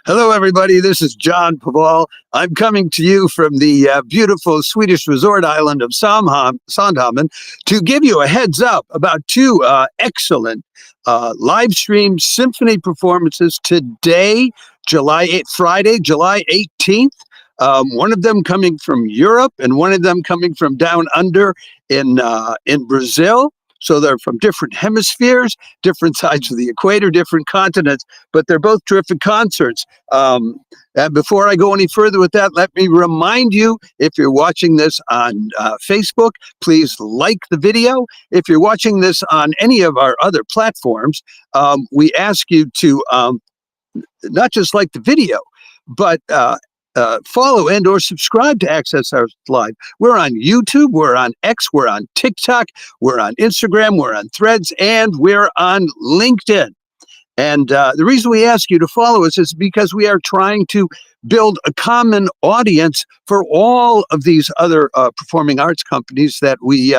Hello, everybody. This is John Paval. I'm coming to you from the beautiful Swedish resort island of Sandhamn to give you a heads up about two excellent live stream symphony performances today, Friday, July 18th. One of them coming from Europe and one of them coming from down under in Brazil. So they're from different hemispheres, different sides of the equator, different continents, but they're both terrific concerts. And before I go any further with that, let me remind you, if you're watching this on Facebook, please like the video. If you're watching this on any of our other platforms, we ask you to not just like the video, but follow and or subscribe to Access Our Live. We're on YouTube, we're on X, we're on TikTok, we're on Instagram, we're on Threads, and we're on LinkedIn. And the reason we ask you to follow us is because we are trying to build a common audience for all of these other performing arts companies that we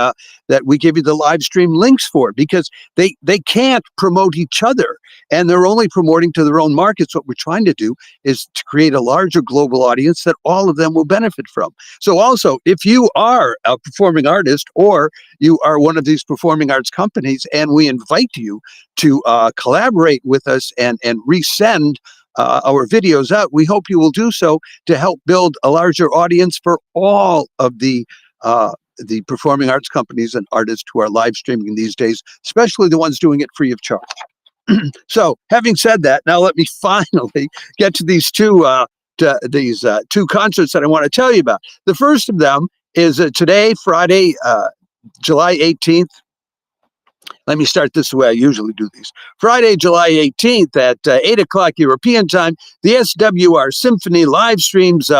give you the live stream links for, because they can't promote each other and they're only promoting to their own markets. What we're trying to do is to create a larger global audience that all of them will benefit from. So also, if you are a performing artist or you are one of these performing arts companies and we invite you to collaborate with us and resend our videos out, we hope you will do so to help build a larger audience for all of the performing arts companies and artists who are live streaming these days, especially the ones doing it free of charge. So, having said that, now let me finally get to these two concerts that I want to tell you about. The first of them is today, Friday, July 18th. Let me start this the way I usually do these. Friday, July 18th at 8 o'clock European time, the SWR Symphony live streams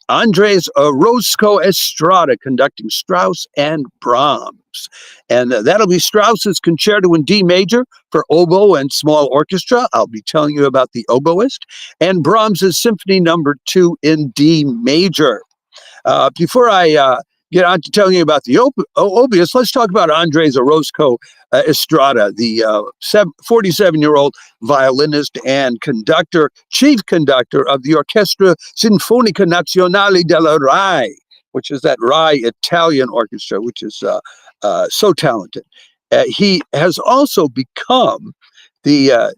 Andres Orozco-Estrada conducting Strauss and Brahms. And that'll be Strauss's Concerto in D major for oboe and small orchestra. I'll be telling you about the oboist. And Brahms's Symphony number 2 in D major. Before I get on to telling you about the oboist, let's talk about Andres Orozco-Estrada, the 47-year-old violinist and conductor, chief conductor of the Orchestra Sinfonica Nazionale della Rai, which is that Rai Italian orchestra, which is so talented. He has also become the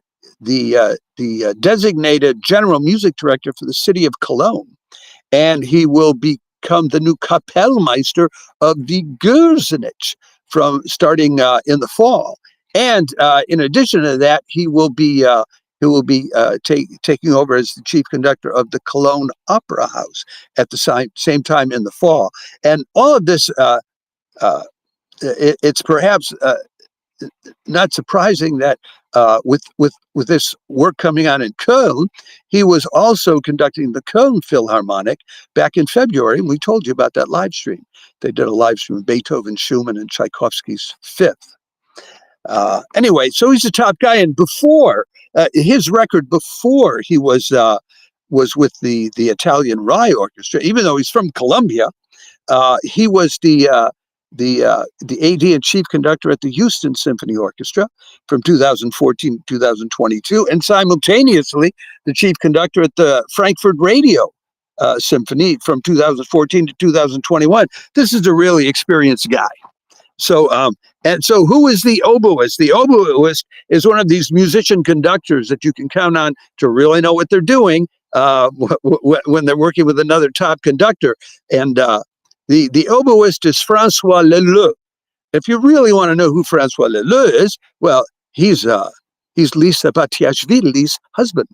designated general music director for the city of Cologne, and he will become the new Kapellmeister of the Gürzenich from starting in the fall. And in addition to that, he will be taking over as the chief conductor of the Cologne Opera House at the same time in the fall. And all of this, it's perhaps not surprising that with this work coming on in Köln, he was also conducting the Köln Philharmonic back in February, and we told you about that live stream. They did a live stream of Beethoven, Schumann, and Tchaikovsky's Fifth. Anyway, so he's a top guy, and before his record, before he was with the Italian Rai Orchestra, even though he's from Colombia, he was the AD and chief conductor at the Houston Symphony Orchestra from 2014 to 2022, and simultaneously the chief conductor at the Frankfurt Radio Symphony from 2014 to 2021. This is a really experienced guy. So, so who is the oboist? The oboist is one of these musician conductors that you can count on to really know what they're doing when they're working with another top conductor. And the oboist is François Leleu. If you really want to know who François Leleu is, well, he's Lisa Batiashvili's husband,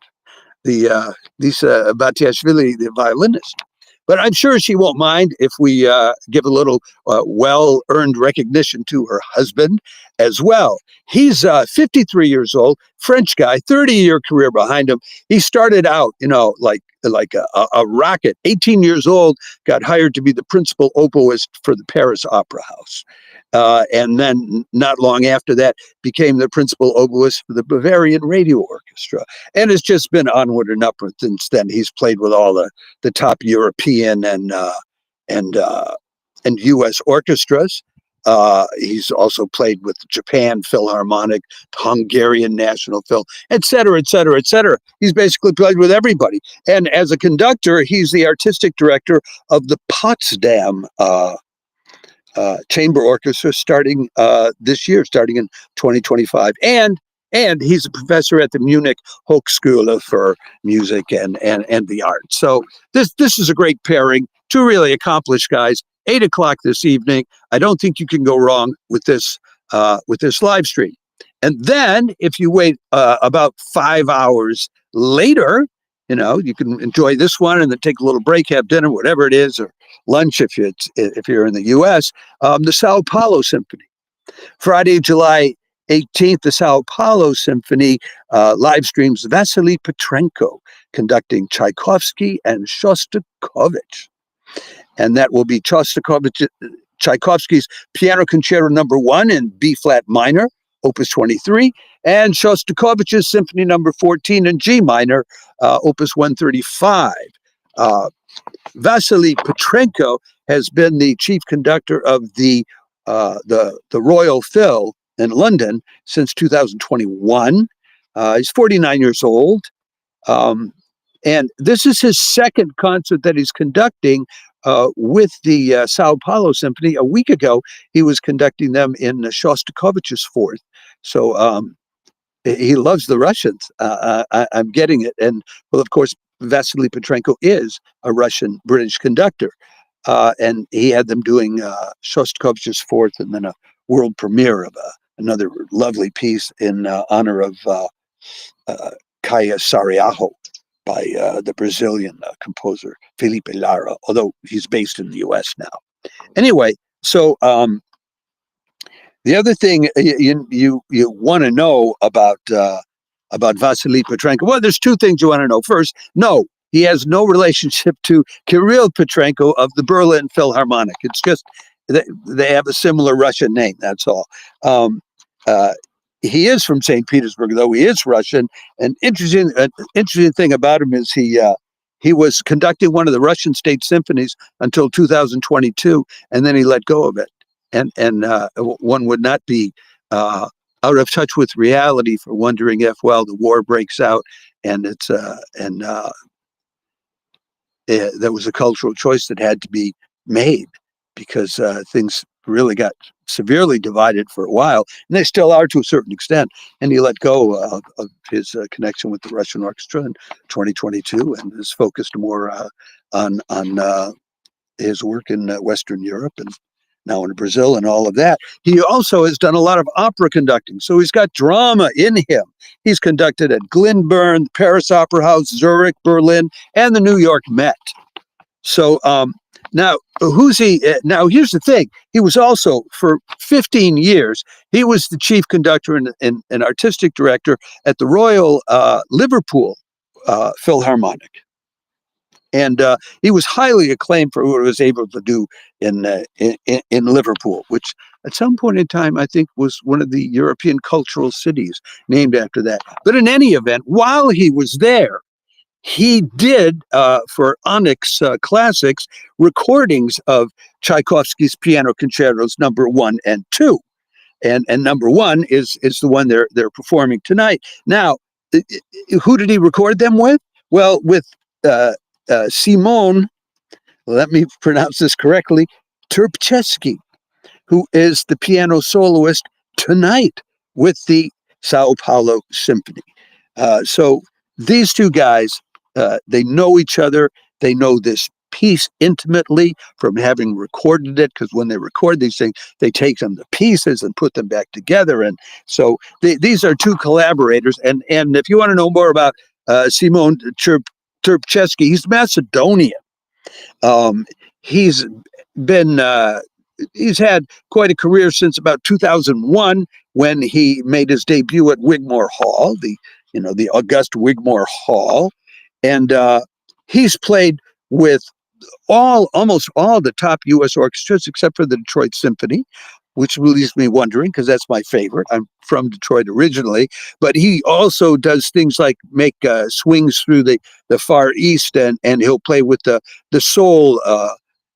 the Lisa Batiashvili, the violinist. But I'm sure she won't mind if we give a little well-earned recognition to her husband as well. He's 53 years old, French guy, 30-year career behind him. He started out, like a rocket. 18 years old, got hired to be the principal oboist for the Paris Opera House. And then not long after that, became the principal oboist for the Bavarian Radio Orchestra. And it's just been onward and upward since then. He's played with all the top European and U.S. orchestras. He's also played with the Japan Philharmonic, Hungarian National Phil, et cetera, et cetera, et cetera. He's basically played with everybody. And as a conductor, he's the artistic director of the Potsdam Chamber Orchestra starting this year, starting in 2025. And he's a professor at the Munich Hochschule for Music and the Arts. So this is a great pairing. Two really accomplished guys. 8 o'clock this evening. I don't think you can go wrong with this live stream. And then if you wait about 5 hours later, you can enjoy this one and then take a little break, have dinner, whatever it is, or lunch if you're in the U.S. The Sao Paolo Symphony. Friday, July 18th, the Sao Paolo Symphony live streams Vasily Petrenko conducting Tchaikovsky and Shostakovich. And that will be Tchaikovsky's Piano Concerto No. 1 in B-flat minor, Opus 23, and Shostakovich's Symphony No. 14 in G minor, Opus 135. Vasily Petrenko has been the chief conductor of the Royal Phil in London since 2021. He's 49 years old. And this is his second concert that he's conducting with the Sao Paolo Symphony. A week ago, he was conducting them in Shostakovich's fourth. So he loves the Russians. I'm getting it. And, well, of course, Vasily Petrenko is a Russian-British conductor. And he had them doing Shostakovich's fourth and then a world premiere of another lovely piece in honor of Kaya Sariaho by the Brazilian composer Felipe Lara, although he's based in the U.S. now. Anyway, so the other thing you want to know about Vasily Petrenko, well, there's two things you want to know. First, no, he has no relationship to Kirill Petrenko of the Berlin Philharmonic. It's just they have a similar Russian name, that's all. He is from St. Petersburg, though he is Russian. An interesting thing about him is he was conducting one of the Russian state symphonies until 2022, and then he let go of it. And one would not be out of touch with reality for wondering if, well, the war breaks out and there was a cultural choice that had to be made because things really got severely divided for a while, and they still are to a certain extent. And he let go of his connection with the Russian orchestra in 2022 and is focused more on his work in Western Europe and now in Brazil and all of that. He also has done a lot of opera conducting, so he's got drama in him. He's conducted at Glyndebourne, the Paris Opera House, Zurich, Berlin, and the New York Met. So now, who's he? Now, here's the thing. He was also, for 15 years, he was the chief conductor and artistic director at the Royal Liverpool Philharmonic. And he was highly acclaimed for what he was able to do in Liverpool, which at some point in time, I think, was one of the European cultural cities named after that. But in any event, while he was there, he did, for Onyx Classics, recordings of Tchaikovsky's piano concertos No. 1 and 2. And number 1 is the one they're performing tonight. Now, who did he record them with? Well, with Simon, let me pronounce this correctly, Terpchesky, who is the piano soloist tonight with the Sao Paolo Symphony. So these two guys, they know each other. They know this piece intimately from having recorded it, because when they record these things, they take them to pieces and put them back together. And so these are two collaborators. And if you want to know more about Simon Terpchesky, he's Macedonian. He's had quite a career since about 2001 when he made his debut at Wigmore Hall, the august Wigmore Hall. And he's played with almost all the top U.S. orchestras except for the Detroit Symphony, which leaves me wondering, because that's my favorite. I'm from Detroit originally, but he also does things like make swings through the Far East, and he'll play with the Seoul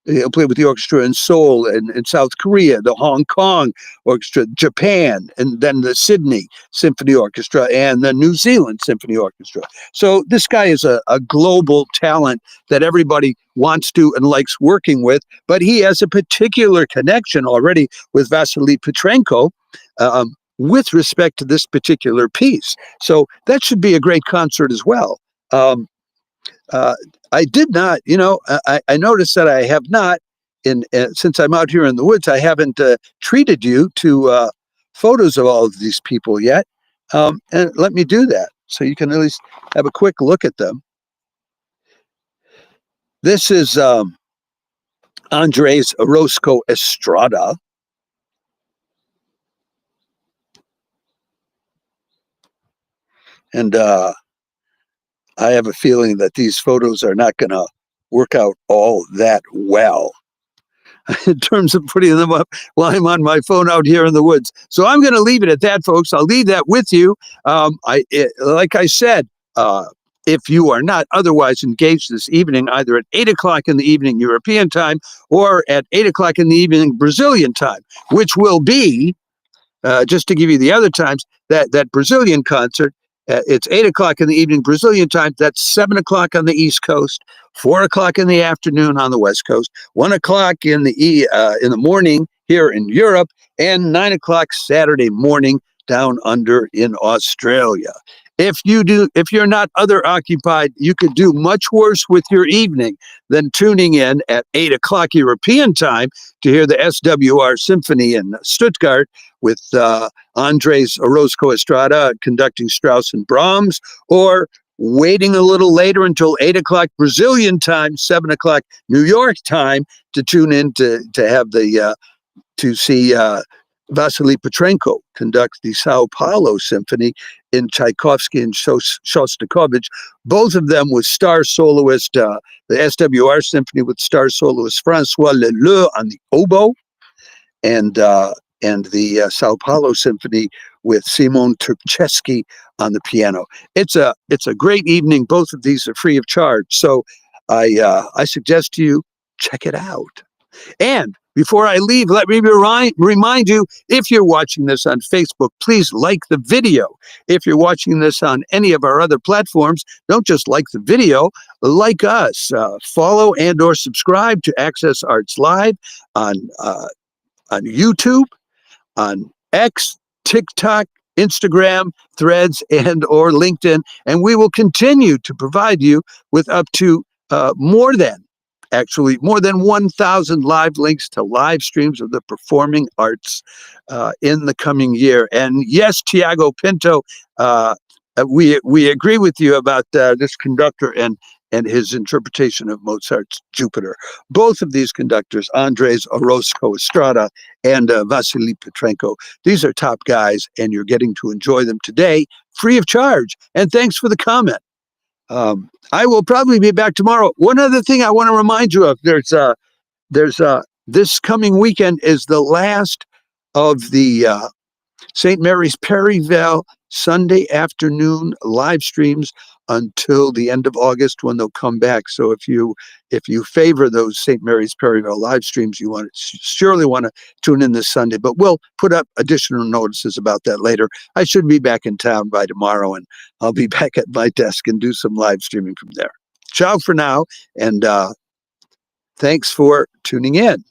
played with the orchestra in Seoul and in South Korea, the Hong Kong Orchestra, Japan, and then the Sydney Symphony Orchestra and the New Zealand Symphony Orchestra. So this guy is a global talent that everybody wants to and likes working with, but he has a particular connection already with Vasily Petrenko with respect to this particular piece. So that should be a great concert as well. I did not, I noticed that I have not, since I'm out here in the woods, I haven't treated you to photos of all of these people yet. And let me do that so you can at least have a quick look at them. This is Andres Orozco-Estrada. And I have a feeling that these photos are not going to work out all that well in terms of putting them up while I'm on my phone out here in the woods. So I'm going to leave it at that, folks. I'll leave that with you. Like I said, if you are not otherwise engaged this evening, either at 8 o'clock in the evening European time or at 8 o'clock in the evening Brazilian time, which will be, just to give you the other times, that Brazilian concert, it's 8 o'clock in the evening Brazilian time. That's 7 o'clock on the East Coast, 4 o'clock in the afternoon on the West Coast, 1 o'clock in the morning here in Europe, and 9 o'clock Saturday morning down under in Australia. If you're not other occupied, you could do much worse with your evening than tuning in at 8 o'clock European time to hear the SWR Symphony in Stuttgart with Andres Orozco-Estrada conducting Strauss and Brahms, or waiting a little later until 8 o'clock Brazilian time, 7 o'clock New York time to tune in to have to see Vasily Petrenko conduct the Sao Paolo Symphony in Tchaikovsky and Shostakovich, both of them with star soloist, the SWR Symphony with star soloist François Leleu on the oboe, and the Sao Paulo Symphony with Simon Tchaikovsky on the piano. It's a great evening. Both of these are free of charge, so I suggest to you check it out. And before I leave, let me remind you, if you're watching this on Facebook, please like the video. If you're watching this on any of our other platforms, don't just like the video, like us. Follow and or subscribe to Access Arts Live on YouTube, on X, TikTok, Instagram, Threads, and or LinkedIn. And we will continue to provide you with up to more than 1,000 live links to live streams of the performing arts in the coming year. And yes, Tiago Pinto, we agree with you about this conductor and his interpretation of Mozart's Jupiter. Both of these conductors, Andres Orozco-Estrada and Vasily Petrenko, these are top guys, and you're getting to enjoy them today free of charge. And thanks for the comment. I will probably be back tomorrow. One other thing I want to remind you of, there's this coming weekend is the last of the St. Mary's Perryville Sunday afternoon live streams until the end of August, when they'll come back. So if you favor those St. Mary's Perryville live streams, you surely want to tune in this Sunday. But we'll put up additional notices about that later. I should be back in town by tomorrow, and I'll be back at my desk and do some live streaming from there. Ciao for now, and thanks for tuning in.